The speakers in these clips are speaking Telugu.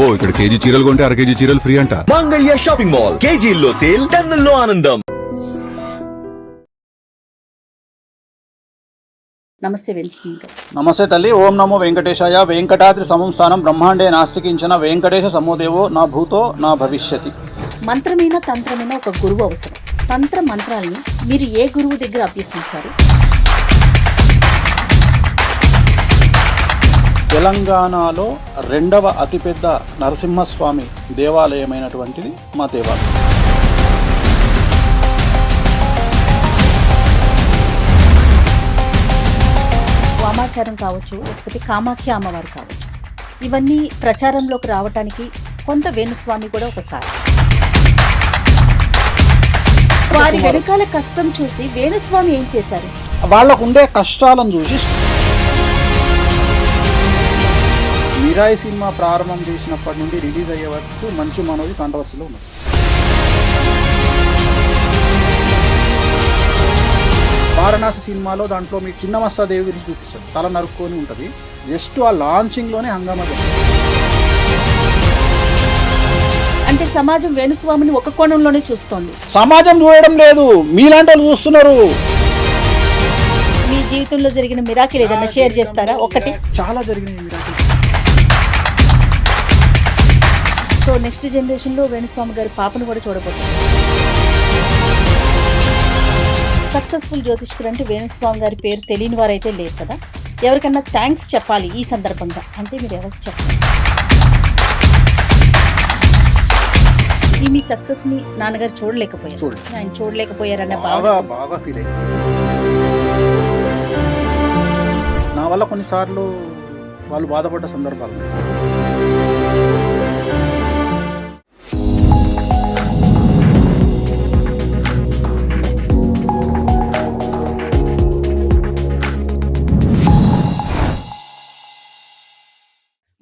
అబ్బో ఇక్కడ కేజీ చీరలు కొంటే అర కేజీ చీరలు ఫ్రీ అంట. మంగళ్య షాపింగ్ మాల్, కేజీల్లో సేల్, టన్నుల్లో ఆనందం. నమస్తే వెంకటేశ్వర గారు. నమస్తే తల్లి. ఓం నమో వెంకటేశాయ. వెంకటాద్రి సంస్థానం బ్రహ్మాండే నాస్తికించిన వెంకటేశ సమోదేవో నా భూతో నా భవిష్యతి. మంత్రమైన తంత్రమైన ఒక గురువు అవసరం. తంత్ర మంత్రాల్ని మీరు ఏ గురువు దగ్గర అభ్యసించారు? తెలంగాణలో రెండవ అతిపెద్ద నరసింహస్వామి దేవాలయమైనటువంటిది మా దేవాలయం. వామాచారం కావచ్చు, లేకపోతే కామాఖ్య అమ్మవారు కావచ్చు, ఇవన్నీ ప్రచారంలోకి రావటానికి కొంత వేణుస్వామి కూడా ఒక కారణం. వారి వెనకాల కష్టం చూసి వేణుస్వామి ఏం చేశారు? వాళ్ళకు ఉండే కష్టాలను చూసి మిరాయి సినిమా ప్రారంభం చేసినప్పటి నుండి రిలీజ్ అయ్యే వరకు మంచు మనోజ్ కాంట్రవర్సీలో ఉన్నది. వారణాసి సినిమాలో దాంట్లో మీకు చిన్న మస్తాదేవి గురించి చూపిస్తారు, తల నరుక్కొని ఉంటుంది. జస్ట్ ఆ లాంచింగ్లోనే హంగామా జరిగింది. అంటే సమాజం వేణుస్వామిని ఒక కోణంలోనే చూస్తోంది. సమాజం చూడడం లేదు, మీలాంటి వాళ్ళు చూస్తున్నారు. మీ జీవితంలో జరిగిన మిరాకిల్ ఏదైనా షేర్ చేస్తారా? ఒకటి. చాలా జరిగినాయి మిరాకిల్. సో నెక్స్ట్ జనరేషన్లో వేణుస్వామి గారి పాపను కూడా చూడబోతున్నారు. సక్సెస్ఫుల్ జ్యోతిష్కుడు అంటే వేణుస్వామి గారి పేరు తెలియని వారైతే లేదు కదా. ఎవరికన్నా థ్యాంక్స్ చెప్పాలి ఈ సందర్భంగా అంటే మీరు ఎవరికి చెప్పాలి? మీ సక్సెస్ ని నాన్నగారు చూడలేకపోయారు, ఆయన చూడలేకపోయారన్న బాగా ఫీల్ అయింది. నా వల్ల కొన్నిసార్లు వాళ్ళు బాధపడ్డ సందర్భాలు.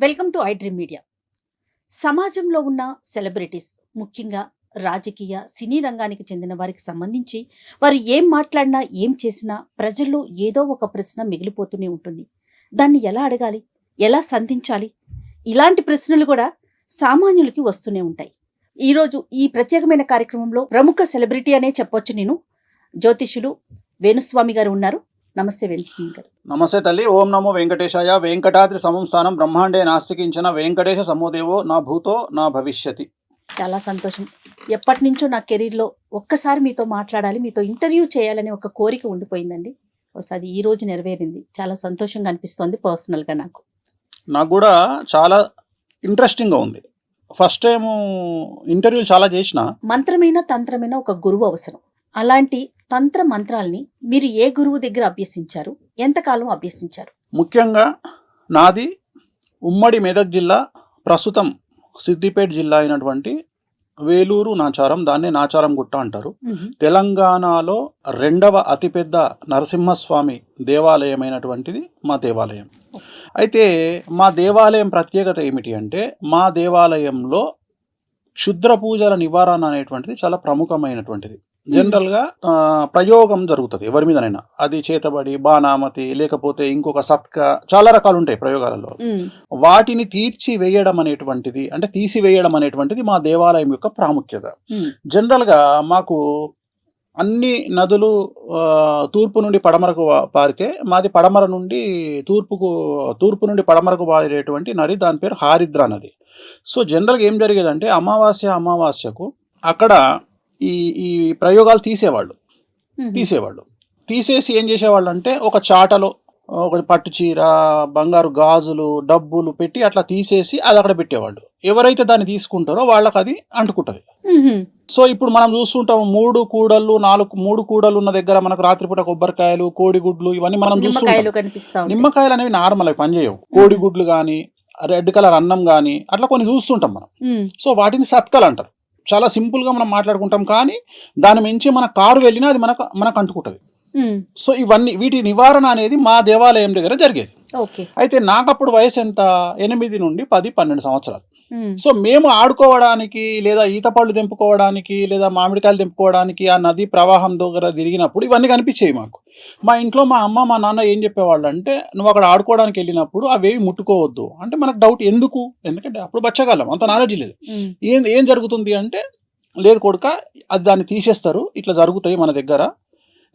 Welcome to I dream media. సమాజంలో ఉన్న సెలబ్రిటీస్, ముఖ్యంగా రాజకీయ సినీ రంగానికి చెందిన వారికి సంబంధించి వారు ఏం మాట్లాడినా ఏం చేసినా ప్రజల్లో ఏదో ఒక ప్రశ్న మిగిలిపోతూనే ఉంటుంది. దాన్ని ఎలా అడగాలి, ఎలా సంధించాలి, ఇలాంటి ప్రశ్నలు కూడా సామాన్యులకి వస్తూనే ఉంటాయి. ఈరోజు ఈ ప్రత్యేకమైన కార్యక్రమంలో ప్రముఖ సెలబ్రిటీ అనే చెప్పొచ్చు నేను, జ్యోతిష్యులు వేణుస్వామి గారు ఉన్నారు. నమస్తే వేణుస్వామి గారు. నమస్తే తల్లి. ఓం నమో వెంకటేశాయ. వెంకటాద్రి సంస్థానం బ్రహ్మాండే నాస్తికించిన వెంకటేశ సమోదేవో నా భూతో నా భవిష్యతి. చాలా సంతోషం. ఎప్పటి నుంచో నా కెరీర్లో ఒక్కసారి మీతో మాట్లాడాలి, మీతో ఇంటర్వ్యూ చేయాలనే ఒక కోరిక ఉండిపోయిందండి. ఒకసారి ఈ రోజు నెరవేరింది. చాలా సంతోషంగా అనిపిస్తోంది పర్సనల్గా. నాకు కూడా చాలా ఇంట్రెస్టింగ్గా ఉంది. ఫస్ట్ టైం ఇంటర్వ్యూలు చాలా చేసిన. మంత్రమైన తంత్రమైన ఒక గురువు అవసరం. అలాంటి తంత్ర మంత్రాల్ని మీరు ఏ గురువు దగ్గర అభ్యసించారు, ఎంతకాలం అభ్యసించారు? ముఖ్యంగా నాది ఉమ్మడి మెదక్ జిల్లా, ప్రస్తుతం సిద్దిపేట జిల్లా అయినటువంటి వేలూరు నాచారం, దాన్నే నాచారం గుట్ట అంటారు. తెలంగాణలో రెండవ అతిపెద్ద నరసింహస్వామి దేవాలయమైనటువంటిది మా దేవాలయం. అయితే మా దేవాలయం ప్రత్యేకత ఏమిటి అంటే, మా దేవాలయంలో క్షుద్ర పూజల నివారణ అనేటువంటిది చాలా ప్రముఖమైనటువంటిది. జనరల్గా ప్రయోగం జరుగుతుంది ఎవరి మీదనైనా, అది చేతబడి, బాణామతి, లేకపోతే ఇంకొక సత్క, చాలా రకాలు ఉంటాయి ప్రయోగాలలో. వాటిని తీర్చివేయడం అనేటువంటిది, అంటే తీసివేయడం అనేటువంటిది మా దేవాలయం యొక్క ప్రాముఖ్యత. జనరల్గా మాకు అన్ని నదులు తూర్పు నుండి పడమరకు పారితే, మాది పడమర నుండి తూర్పు నుండి పడమరకు పారేటువంటి నది, దాని పేరు హారిద్రా నది. సో జనరల్గా ఏం జరిగేదంటే, అమావాస్యకు అక్కడ ఈ ప్రయోగాలు తీసేవాళ్ళు. తీసేసి ఏం చేసేవాళ్ళు అంటే, ఒక చాటలో ఒక పట్టు చీర, బంగారు గాజులు, డబ్బులు పెట్టి అట్లా తీసేసి అది అక్కడ పెట్టేవాళ్ళు. ఎవరైతే దాన్ని తీసుకుంటారో వాళ్ళకి అది అంటుకుంటుంది. సో ఇప్పుడు మనం చూస్తుంటాం, 3 కూడళ్ళు ఉన్న దగ్గర మనకు రాత్రిపూట కొబ్బరికాయలు, కోడిగుడ్లు, ఇవన్నీ మనం చూస్తుంటాం. నిమ్మకాయలు అనేవి నార్మల్, అవి పనిచేయవు. కోడిగుడ్లు కానీ, రెడ్ కలర్ అన్నం కానీ, అట్లా కొన్ని చూస్తుంటాం మనం. సో వాటిని సత్కలు అంటారు. చాలా సింపుల్గా మనం మాట్లాడుకుంటాం, కానీ దాని మించి మన కారు వెళ్ళినా అది మనకు అంటుకుంటుంది. సో వీటి నివారణ అనేది మా దేవాలయం దగ్గర జరిగేది. అయితే నాకు అప్పుడు వయసు ఎంత, 8 నుండి 10-12 సంవత్సరాలు. సో మేము ఆడుకోవడానికి లేదా ఈత పళ్ళు తెంపుకోవడానికి లేదా మామిడికాయలు తెంపుకోవడానికి ఆ నది ప్రవాహం దగ్గర తిరిగినప్పుడు ఇవన్నీ కనిపించేవి మాకు. మా ఇంట్లో మా అమ్మ మా నాన్న ఏం చెప్పేవాళ్ళు అంటే, నువ్వు అక్కడ ఆడుకోవడానికి వెళ్ళినప్పుడు అవేవి ముట్టుకోవద్దు అంటే. మనకు డౌట్ ఎందుకు, ఎందుకంటే అప్పుడు బచ్చగాళ్ళం, అంత నాలెడ్జ్ లేదు. ఏం జరుగుతుంది అంటే, లేదు కొడుక అది దాన్ని తీసేస్తారు, ఇట్లా జరుగుతాయి మన దగ్గర,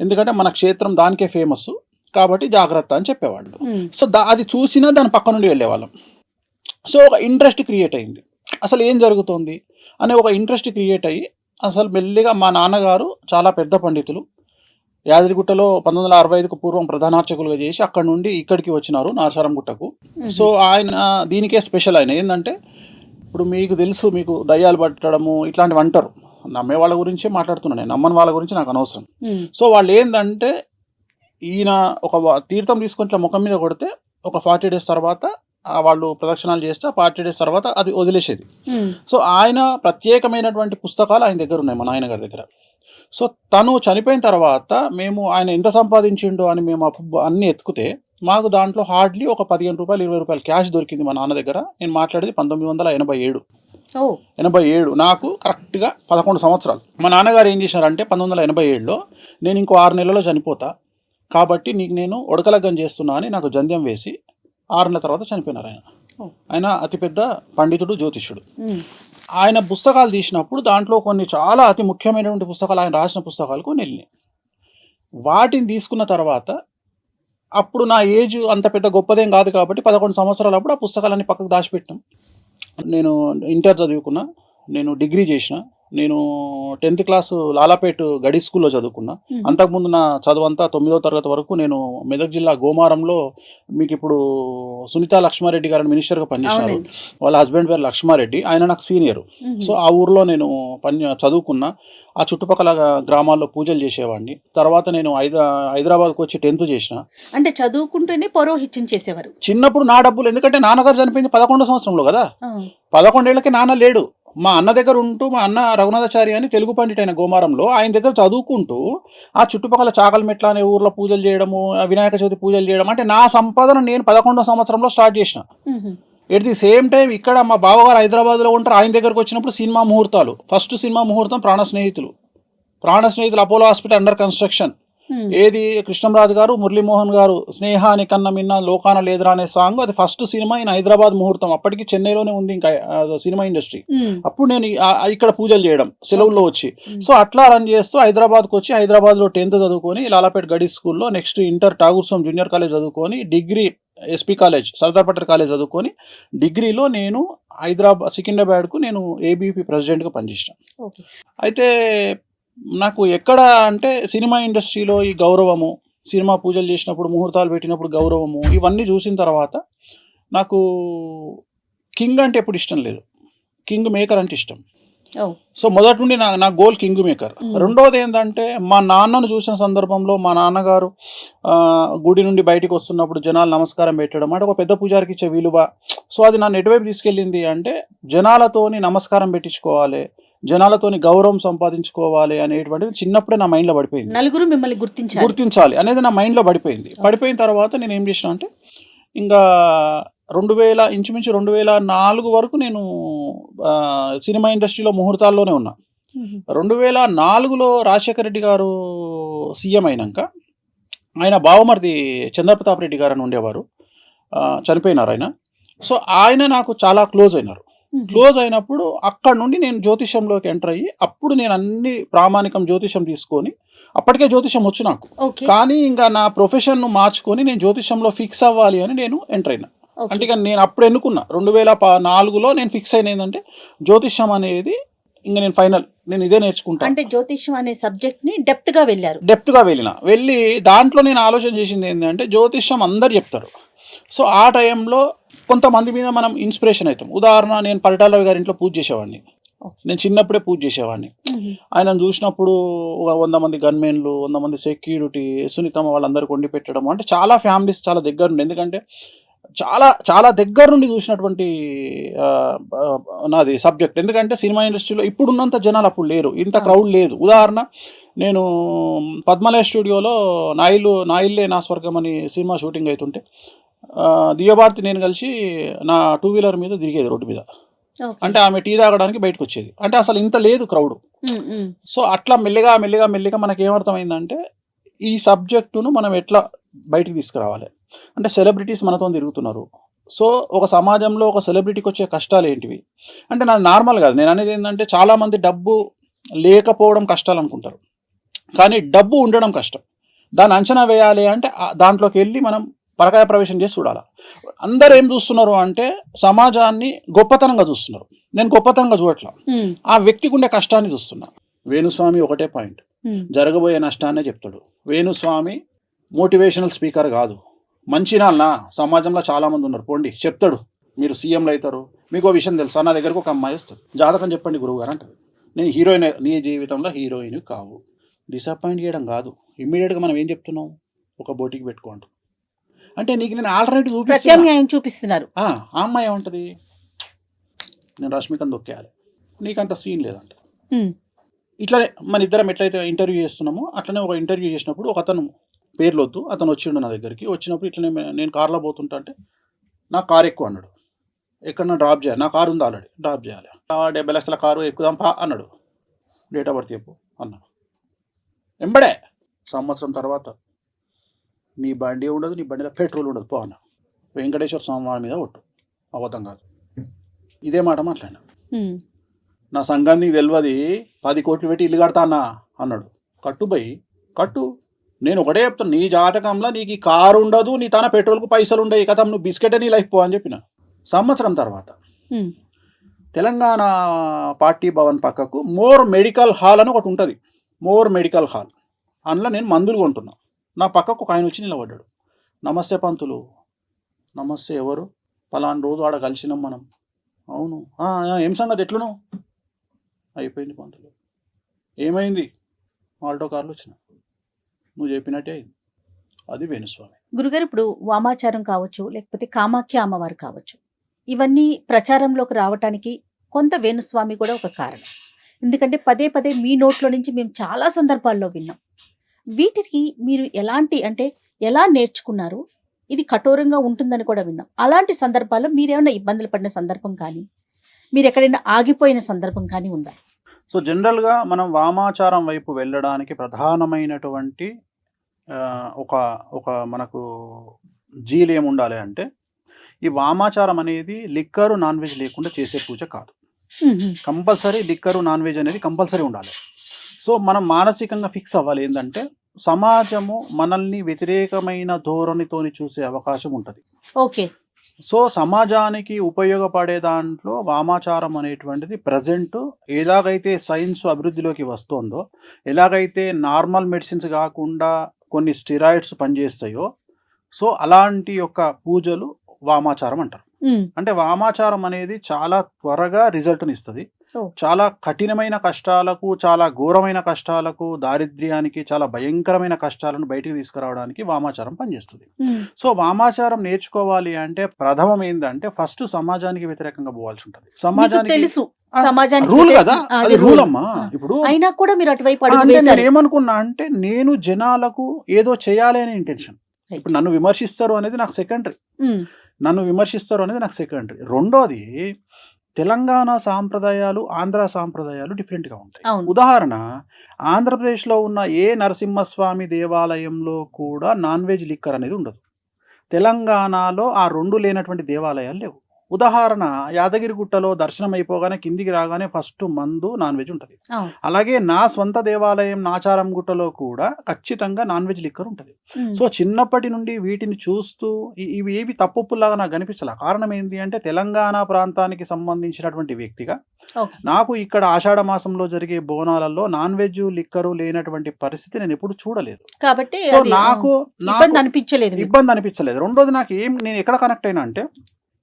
ఎందుకంటే మన క్షేత్రం దానికే ఫేమస్ కాబట్టి జాగ్రత్త అని చెప్పేవాళ్ళు. సో అది చూసినా దాని పక్క నుండి వెళ్ళేవాళ్ళం. సో ఒక ఇంట్రెస్ట్ క్రియేట్ అయింది, అసలు ఏం జరుగుతుంది అనే ఒక ఇంట్రెస్ట్ క్రియేట్ అయ్యి అసలు మెల్లిగా మా నాన్నగారు చాలా పెద్ద పండితులు, యాదగిరిగుట్టలో 1965కు పూర్వం ప్రధానార్చకులుగా చేసి అక్కడ నుండి ఇక్కడికి వచ్చినారు నాచారం గుట్టకు. సో ఆయన దీనికే స్పెషల్. ఆయన ఏంటంటే, ఇప్పుడు మీకు తెలుసు, మీకు దయ్యాలు పట్టడము ఇట్లాంటివి అంటారు, నమ్మే వాళ్ళ గురించే మాట్లాడుతున్నాను నేను, నమ్మని వాళ్ళ గురించి నాకు అనవసరం. సో వాళ్ళు ఏంటంటే, ఈయన ఒక తీర్థం తీసుకొని ఇట్లా ముఖం మీద కొడితే ఒక 40 days తర్వాత వాళ్ళు ప్రదక్షిణాలు చేస్తే 40 days తర్వాత అది వదిలేసేది. సో ఆయన ప్రత్యేకమైనటువంటి పుస్తకాలు ఆయన దగ్గర ఉన్నాయి, మా నాయనగారి దగ్గర. సో తను చనిపోయిన తర్వాత మేము ఆయన ఎంత సంపాదించిండో అని మేము అన్నీ ఎత్తుకుతే మాకు దాంట్లో హార్డ్లీ ఒక 15 రూపాయలు 20 రూపాయలు క్యాష్ దొరికింది మా నాన్న దగ్గర. నేను మాట్లాడేది 1987. నాకు కరెక్ట్గా 11 సంవత్సరాలు. మా నాన్నగారు ఏం చేశారంటే, 1987లో నేను ఇంకో 6 నెలల్లో చనిపోతా కాబట్టి నీకు నేను ఉడకలగ్గం చేస్తున్నా అని నాకు జంధ్యం వేసి 6 నెలల తర్వాత చనిపోయినారు ఆయన. ఆయన అతిపెద్ద పండితుడు, జ్యోతిష్యుడు. ఆయన పుస్తకాలు తీసినప్పుడు దాంట్లో కొన్ని చాలా అతి ముఖ్యమైనటువంటి పుస్తకాలు, ఆయన రాసిన పుస్తకాలు కొన్ని వెళ్ళినాయి. వాటిని తీసుకున్న తర్వాత అప్పుడు నా ఏజ్ అంత పెద్ద గొప్పదేం కాదు కాబట్టి 11 సంవత్సరాలు అప్పుడు ఆ పుస్తకాలన్నీ పక్కకు దాచిపెట్టాం. నేను ఇంటర్ చదువుకున్నా, నేను డిగ్రీ చేసిన, నేను 10th క్లాసు లాలాపేట్ గడి స్కూల్లో చదువుకున్నా. అంతకుముందు నా చదువు అంతా 9వ తరగతి వరకు నేను మెదక్ జిల్లా గోమారంలో, మీకు ఇప్పుడు సునీతా లక్ష్మారెడ్డి గారిని మినిస్టర్గా పనిచేశారు, వాళ్ళ హస్బెండ్ పేరు లక్ష్మారెడ్డి, ఆయన నాకు సీనియర్. సో ఆ ఊర్లో నేను చదువుకున్నా. ఆ చుట్టుపక్కల గ్రామాల్లో పూజలు చేసేవాడిని. తర్వాత నేను హైదరాబాద్కి వచ్చి 10th చేసిన. అంటే చదువుకుంటూనే పౌరోహిత్యం చేసేవారు చిన్నప్పుడు. నా డబ్బులు, ఎందుకంటే నాన్నగారు చనిపోయింది 11వ సంవత్సరంలో కదా, 11 ఏళ్ళకి నాన్న లేడు. మా అన్న దగ్గర ఉంటూ, మా అన్న రఘునాథాచారి అని తెలుగు పండిట్ అయిన గోమారంలో, ఆయన దగ్గర చదువుకుంటూ ఆ చుట్టుపక్కల చాకలమెట్ల అనే ఊర్లో పూజలు చేయడము, వినాయక చవితి పూజలు చేయడం, అంటే నా సంపాదన నేను 11వ సంవత్సరంలో స్టార్ట్ చేసిన. ఎట్ ది సేమ్ టైం ఇక్కడ మా బావగారు హైదరాబాద్లో ఉంటారు, ఆయన దగ్గరకు వచ్చినప్పుడు సినిమా ముహూర్తాలు. ఫస్ట్ సినిమా ముహూర్తం ప్రాణ స్నేహితులు అపోలో హాస్పిటల్ అండర్ కన్స్ట్రక్షన్. ఏది కృష్ణంరాజు గారు, మురళీమోహన్ గారు, స్నేహాని కన్నా మిన్న లోకాన లేదురా అనే సాంగ్, అది ఫస్ట్ సినిమా ఇన్ హైదరాబాద్ ముహూర్తం. అప్పటికి చెన్నైలోనే ఉంది ఇంకా సినిమా ఇండస్ట్రీ. అప్పుడు నేను ఇక్కడ పూజలు చేయడం సెలవుల్లో వచ్చి. సో అట్లా రన్ చేస్తూ హైదరాబాద్కి వచ్చి, హైదరాబాద్లో 10th చదువుకొని లాలాపేట్ గడి స్కూల్లో, next inter Tagore junior college చదువుకొని, degree SP college Sardar Patel college చదువుకొని, డిగ్రీలో నేను సికింద్రాబాద్కు నేను ఏబీపీ ప్రెసిడెంట్గా పనిచేసాను. అయితే నాకు ఎక్కడ అంటే సినిమా ఇండస్ట్రీలో ఈ గౌరవము, సినిమా పూజలు చేసినప్పుడు ముహూర్తాలు పెట్టినప్పుడు గౌరవము, ఇవన్నీ చూసిన తర్వాత నాకు కింగ్ అంటే ఎప్పుడు ఇష్టం లేదు, కింగ్ మేకర్ అంటే ఇష్టం. సో మొదటి నుండి నా గోల్ కింగ్ మేకర్. రెండవది ఏంటంటే, మా నాన్నను చూసిన సందర్భంలో మా నాన్నగారు గుడి నుండి బయటికి వస్తున్నప్పుడు జనాలు నమస్కారం పెట్టడం అంటే ఒక పెద్ద పూజారికి ఇచ్చే విలువ. సో అది నన్ను ఎటువైపు తీసుకెళ్ళింది అంటే, జనాలతోని నమస్కారం పెట్టించుకోవాలి, జనాలతోని గౌరవం సంపాదించుకోవాలి అనేటువంటిది చిన్నప్పుడే నా మైండ్లో పడిపోయింది. నలుగురు మిమ్మల్ని గుర్తించాలి అనేది నా మైండ్లో పడిపోయిన తర్వాత నేను ఏం చేసిన అంటే, ఇంకా ఇంచుమించు 2004 వరకు నేను సినిమా ఇండస్ట్రీలో ముహూర్తాల్లోనే ఉన్నా. 2004లో రాజశేఖర రెడ్డి గారు సీఎం అయినాక, ఆయన బావమరిది చంద్రప్రతాప్ రెడ్డి గారు అని ఉండేవారు, చనిపోయినారు ఆయన. సో ఆయన నాకు చాలా క్లోజ్ అయినప్పుడు అక్కడ నుండి నేను జ్యోతిష్యంలోకి ఎంటర్ అయ్యి, అప్పుడు నేను అన్ని ప్రామాణికం జ్యోతిష్యం తీసుకొని, అప్పటికే జ్యోతిష్యం వచ్చు నాకు, కానీ ఇంకా నా ప్రొఫెషన్ను మార్చుకొని నేను జ్యోతిష్యంలో ఫిక్స్ అవ్వాలి అని నేను ఎంటర్ అయినా. అంటే ఇక నేను అప్పుడు ఎన్నుకున్నా 2004లో నేను ఫిక్స్ అయిన ఏంటంటే, జ్యోతిష్యం అనేది ఇంకా నేను ఫైనల్, నేను ఇదే నేర్చుకుంటా. అంటే జ్యోతిష్యం అనే సబ్జెక్ట్ ని డెప్త్ గా వెళ్ళి దాంట్లో నేను ఆలోచన చేసింది ఏంటంటే, జ్యోతిష్యం అందరు చెప్తారు. సో ఆ టైంలో కొంతమంది మీద మనం ఇన్స్పిరేషన్ అవుతాం. ఉదాహరణ, నేను పరిటాల గారి ఇంట్లో పూజ చేసేవాడిని, నేను చిన్నప్పుడే పూజ చేసేవాడిని. ఆయనను చూసినప్పుడు 100 మంది గన్మెన్లు, 100 మంది సెక్యూరిటీ, సునీతమ్మ వాళ్ళందరికీ వండి పెట్టడం, అంటే చాలా ఫ్యామిలీస్ చాలా దగ్గర నుండి, ఎందుకంటే చాలా చాలా దగ్గర నుండి చూసినటువంటి నాది సబ్జెక్ట్. ఎందుకంటే సినిమా ఇండస్ట్రీలో ఇప్పుడున్నంత జనాలు అప్పుడు లేరు, ఇంత క్రౌడ్ లేదు. ఉదాహరణ, నేను పద్మలయ స్టూడియోలో నా ఇల్లే నా స్వర్గం అని సినిమా షూటింగ్ అవుతుంటే దివ్యభారతి నేను కలిసి నా 2 వీలర్ మీద తిరిగేది రోడ్డు మీద. ఓకే. అంటే ఆమె టీ తాగడానికి బయటకు వచ్చేది. అంటే అసలు ఇంత లేదు క్రౌడ్. సో అట్లా మెల్లిగా మెల్లిగా మెల్లిగా మనకి ఏమర్థమైందంటే ఈ సబ్జెక్టును మనం ఎట్లా బయటికి తీసుకురావాలి అంటే సెలబ్రిటీస్ మనతో తిరుగుతున్నారు. సో ఒక సమాజంలో ఒక సెలబ్రిటీకి వచ్చే కష్టాలు ఏంటివి అంటే నాకు నార్మల్ కాదు, నేను అనేది ఏంటంటే చాలామంది డబ్బు లేకపోవడం కష్టాలు అనుకుంటారు, కానీ డబ్బు ఉండడం కష్టం. దాన్ని అంచనా వేయాలి అంటే దాంట్లోకి వెళ్ళి మనం పరకాయ ప్రవేశం చేసి చూడాలి. అందరూ ఏం చూస్తున్నారు అంటే సమాజాన్ని గొప్పతనంగా చూస్తున్నారు. నేను గొప్పతనంగా చూడట్లా, ఆ వ్యక్తికి ఉండే కష్టాన్ని చూస్తున్నా. వేణుస్వామి ఒకటే పాయింట్, జరగబోయే నష్టాన్నే చెప్తాడు. వేణుస్వామి మోటివేషనల్ స్పీకర్ కాదు, మంచి నాన్న సమాజంలో చాలామంది ఉన్నారు పోండి చెప్తాడు, మీరు సీఎంలు అవుతారు. మీకు విషయం తెలుసా, నా దగ్గరకు ఒక అమ్మాయి వస్తుంది, జాతకం చెప్పండి గురువు గారు అంటది. నేను హీరోయిన్, నీ జీవితంలో హీరోయిన్ కావు. డిసప్పాయింట్ చేయడం కాదు, ఇమ్మీడియట్గా మనం ఏం చెప్తున్నాం, ఒక బోటికి పెట్టుకోండి అంటే నీకు నేను ఆల్టర్నేటివ్ చూపిస్తున్నారు. ఆ అమ్మాయి ఏమంటది, నేను రష్మికను దొక్కేయాలి, నీకంత సీన్ లేదంట. ఇట్లనే మన ఇద్దరం ఎట్లయితే ఇంటర్వ్యూ చేస్తున్నామో అట్లనే ఒక ఇంటర్వ్యూ చేసినప్పుడు ఒక అతను పేర్లొద్దు అతను వచ్చిండు నా దగ్గరికి. వచ్చినప్పుడు ఇట్లనే నేను కార్లో పోతుంటా అంటే నా కారు ఎక్కువ అన్నాడు, ఎక్కడన్నా డ్రాప్ చేయాలి, నా కారు ఉంది ఆల్రెడీ, డ్రాప్ చేయాలి. 70 లక్షల కారు ఎక్కుదాం పా అన్నాడు. డేట్ ఆఫ్ బర్త్ చెప్పు అన్నాడు. ఎంబడే సంవత్సరం తర్వాత నీ బండి ఉండదు, నీ బండిలో పెట్రోల్ ఉండదు పో అన్న. వెంకటేశ్వర స్వామి వారి మీద ఒట్టు, అబద్ధం కాదు. ఇదే మాట మాట్లాడినా. నా సంఘాన్ని తెలియదు, 10 కోట్లు పెట్టి ఇల్లు కడతా అన్నా అన్నాడు. కట్టు పోయి కట్టు, నేను ఒకటే చెప్తాను, నీ జాతకంలో నీకు ఈ కారు ఉండదు, నీ తన పెట్రోల్కు పైసలు ఉండవు, కథ నువ్వు బిస్కెట్ నీ లైఫ్ పో అని చెప్పిన. సంవత్సరం తర్వాత తెలంగాణ పార్టీ భవన్ పక్కకు మోర్ మెడికల్ హాల్ అని ఒకటి ఉంటుంది, మోర్ మెడికల్ హాల్. అందులో నేను మందులు కొంటున్నా. నా పక్కకు ఒక ఆయన వచ్చి నిలబడ్డాడు. నమస్తే పంతులు. నమస్తే, ఎవరు? పలానా రోజు ఆడ కలిసినాం మనం. అవును, ఏం సంగతి, ఎట్లును? అయిపోయింది పంతులు. ఏమైంది? ఆల్టో కార్లు వచ్చిన, నువ్వు చెప్పినట్టే అయింది. అది వేణుస్వామి. గురుగారు, ఇప్పుడు వామాచారం కావచ్చు, లేకపోతే కామాఖ్య అమ్మవారు కావచ్చు, ఇవన్నీ ప్రచారంలోకి రావటానికి కొంత వేణుస్వామి కూడా ఒక కారణం. ఎందుకంటే పదే పదే మీ నోట్లో నుంచి మేము చాలా సందర్భాల్లో విన్నాం. వీటికి మీరు ఎలాంటి అంటే ఎలా నేర్చుకున్నారు? ఇది కఠోరంగా ఉంటుందని కూడా విన్నాం. అలాంటి సందర్భాల్లో మీరేమైనా ఇబ్బందులు పడిన సందర్భం కానీ, మీరు ఎక్కడైనా ఆగిపోయిన సందర్భం కానీ ఉందా? సో జనరల్గా మనం వామాచారం వైపు వెళ్ళడానికి ప్రధానమైనటువంటి ఒక మనకు జీలు ఏముండాలి అంటే, ఈ వామాచారం అనేది లిక్కరు నాన్ వెజ్ లేకుండా చేసే పూజ కాదు. కంపల్సరీ లిక్కరు నాన్ వెజ్ అనేది కంపల్సరీ ఉండాలి. సో మనం మానసికంగా ఫిక్స్ అవ్వాలి ఏంటంటే, సమాజము మనల్ని వ్యతిరేకమైన ధోరణితోని చూసే అవకాశం ఉంటుంది. ఓకే. సో సమాజానికి ఉపయోగపడే దాంట్లో వామాచారం అనేటువంటిది ప్రజెంట్ ఎలాగైతే సైన్స్ అభివృద్ధిలోకి వస్తుందో, ఎలాగైతే నార్మల్ మెడిసిన్స్ కాకుండా కొన్ని స్టెరాయిడ్స్ పనిచేస్తాయో, సో అలాంటి యొక్క పూజలు వామాచారం అంటారు. అంటే వామాచారం అనేది చాలా త్వరగా రిజల్ట్ని ఇస్తుంది. చాలా కఠినమైన కష్టాలకు, చాలా ఘోరమైన కష్టాలకు, దారిద్ర్యానికి, చాలా భయంకరమైన కష్టాలను బయటికి తీసుకురావడానికి వామాచారం పనిచేస్తుంది. సో వామాచారం నేర్చుకోవాలి అంటే ప్రథమం ఏంటంటే ఫస్ట్ సమాజానికి వ్యతిరేకంగా పోవాల్సి ఉంటుంది. సమాజానికి తెలుసు, రూల్ కదా, అది రూల్ అమ్మా. ఇప్పుడు అయినా కూడా మీరు అటువైపు నేను ఏమనుకున్నా అంటే, నేను జనాలకు ఏదో చేయాలి అనే ఇంటెన్షన్. ఇప్పుడు నన్ను విమర్శిస్తారు అనేది నాకు సెకండరీ, రెండోది తెలంగాణ సాంప్రదాయాలు, ఆంధ్ర సాంప్రదాయాలు డిఫరెంట్గా ఉంటాయి. ఉదాహరణ, ఆంధ్రప్రదేశ్లో ఉన్న ఏ నరసింహస్వామి దేవాలయంలో కూడా నాన్ వెజ్ లిక్కర్ అనేది ఉండదు. తెలంగాణలో ఆ రెండు లేనటువంటి దేవాలయాలు లేవు. ఉదాహరణ, యాదగిరిగుట్టలో దర్శనం అయిపోగానే కిందికి రాగానే ఫస్ట్ మందు నాన్ వెజ్ ఉంటుంది. అలాగే నా స్వంత దేవాలయం నాచారం గుట్టలో కూడా ఖచ్చితంగా నాన్ వెజ్ లిక్కర్ ఉంటుంది. సో చిన్నప్పటి నుండి వీటిని చూస్తూ ఇవి ఏవి తప్పులాగా నాకు కనిపించాల. కారణం ఏంటి అంటే, తెలంగాణ ప్రాంతానికి సంబంధించినటువంటి వ్యక్తిగా నాకు ఇక్కడ ఆషాఢ మాసంలో జరిగే బోనాలలో నాన్ వెజ్ లిక్కరు లేనటువంటి పరిస్థితి నేను ఎప్పుడు చూడలేదు. కాబట్టి సో నాకు ఇబ్బంది అనిపించలేదు. రెండోది, నేను ఎక్కడ కనెక్ట్ అయినా అంటే,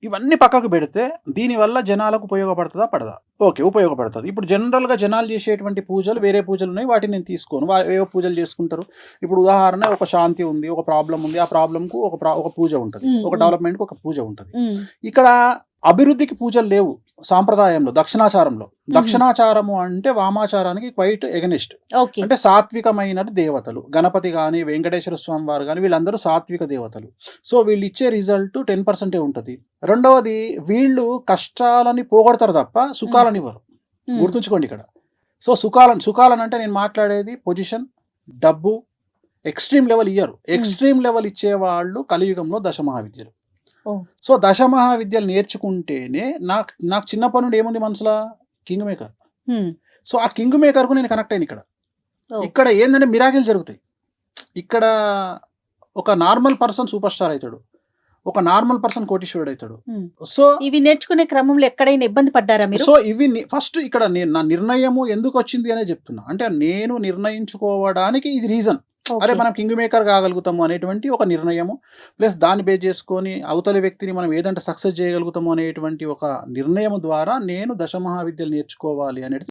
ఇవన్నీ పక్కకు పెడితే దీనివల్ల జనాలకు ఉపయోగపడుతుందా పడదా? ఓకే, ఉపయోగపడుతుంది. ఇప్పుడు జనరల్గా జనాలు చేసేటువంటి పూజలు వేరే పూజలు ఉన్నాయి, వాటిని నేను తీసుకోను. ఏవో పూజలు చేసుకుంటారు. ఇప్పుడు ఉదాహరణ, ఒక శాంతి ఉంది, ఒక ప్రాబ్లం ఉంది, ఆ ప్రాబ్లంకు ఒక పూజ ఉంటుంది, ఒక డెవలప్మెంట్కి ఒక పూజ ఉంటుంది. ఇక్కడ అభివృద్ధికి పూజలు లేవు సాంప్రదాయంలో, దక్షిణాచారంలో. దక్షిణాచారము అంటే వామాచారానికి క్వైట్ ఎగనిస్ట్. ఓకే. అంటే సాత్వికమైన దేవతలు, గణపతి కానీ వెంకటేశ్వర స్వామి వారు కానీ వీళ్ళందరూ సాత్విక దేవతలు. సో వీళ్ళు ఇచ్చే రిజల్ట్ 10% ఉంటుంది. రెండవది, వీళ్ళు కష్టాలని పోగొడతారు తప్ప సుఖాలని ఇవ్వరు. గుర్తుంచుకోండి ఇక్కడ. సో సుఖాలను అంటే నేను మాట్లాడేది పొజిషన్, డబ్బు, ఎక్స్ట్రీమ్ లెవెల్ ఇయ్యరు. ఎక్స్ట్రీమ్ లెవెల్ ఇచ్చేవాళ్ళు కలియుగంలో దశమహావిద్యలు. ఓ. సో దశమహావిద్యలు నేర్చుకుంటేనే నాకు చిన్నప్పటి నుండి ఏముంది మనసులో, కింగ్ మేకర్. సో ఆ కింగ్ మేకర్కు నేను కనెక్ట్ అయ్యాను. ఇక్కడ ఏంటంటే మిరాకిల్ జరుగుతాయి. ఇక్కడ ఒక నార్మల్ పర్సన్ సూపర్ స్టార్ అవుతాడు, ఒక నార్మల్ పర్సన్ కోటీశ్వరుడు అవుతాడు. సో ఇవి నేర్చుకునే క్రమంలో ఎక్కడైనా ఇబ్బంది పడ్డారా మీరు? సో ఇవి ఫస్ట్ ఇక్కడ నా నిర్ణయము ఎందుకు వచ్చింది అనే చెప్తున్నా. అంటే నేను నిర్ణయించుకోవడానికి ఇది రీజన్. అరే మనం కింగ్ మేకర్ కాగలుగుతాము అనేటువంటి ఒక నిర్ణయము, ప్లస్ దాన్ని బేస్ చేసుకొని అవతలి వ్యక్తిని మనం ఏదంటే సక్సెస్ చేయగలుగుతాము అనేటువంటి ఒక నిర్ణయం ద్వారా నేను దశమహావిద్యలు నేర్చుకోవాలి అనేది